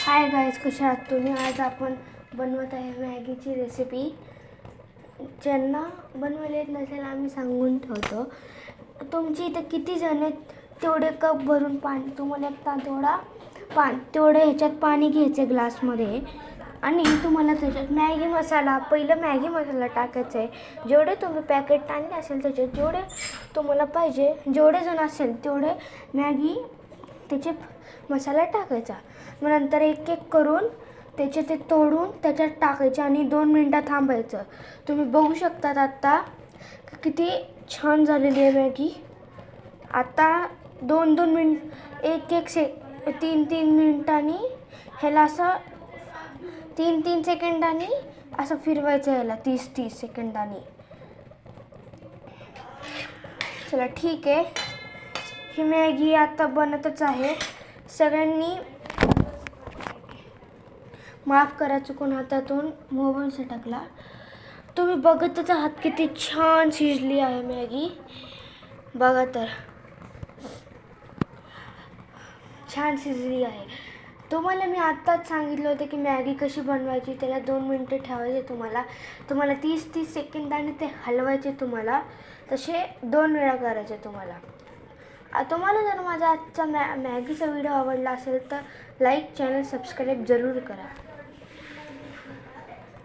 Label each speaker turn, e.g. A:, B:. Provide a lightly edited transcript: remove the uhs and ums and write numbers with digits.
A: Hi guys, कशा आहात तुम्ही? आज आपण बनवत आहे मॅगीची रेसिपी. ज्यांना बनवायला येत नसेल आम्ही सांगून ठेवतो. तुमची इथं किती जण आहेत तेवढे कप भरून पाणी, तुम्हाला तेवढं ह्याच्यात पाणी घ्यायचं ग्लासमध्ये. आणि तुम्हाला त्याच्यात पहिलं मॅगी मसाला टाकायचा आहे. जेवढे तुम्ही पॅकेट आणले असेल त्याच्यात जेवढे तुम्हाला पाहिजे, जेवढे जण असेल तेवढे मॅगी त्याचे मसाला टाकायचा. मग नंतर एक एक करून ते तोडून त्याच्यात टाकायचे आणि 2 मिनटं थांबायचं. तुम्ही बघू शकतात आत्ता किती छान झालेली आहे मॅगी. आता 2-2 मिनिट, 3-3 मिनिटांनी ह्याला असं 3-3 सेकंदांनी असं फिरवायचं, ह्याला 30-30 सेकंदांनी. चला ठीक आहे, ही मॅगी आता बनतच आहे. सगळ्यांनी माफ करा, चुकून हातातून मोबाईल सटकला. तुम्ही बघतच आहात किती छान शिजली आहे मॅगी. बघा तर, छान शिजली आहे. तुम्हाला मी आत्ताच सांगितलं होतं की मॅगी कशी बनवायची. त्याला 2 मिनटं ठेवायचे. तुम्हाला 30-30 सेकंदांनी ते हलवायचे. तुम्हाला तसे 2 वेळा करायचे. तुम्हाला जर माझा आजचा मॅगीचा व्हिडिओ आवडला असेल तर लाईक, चॅनल सबस्क्राईब जरूर करा.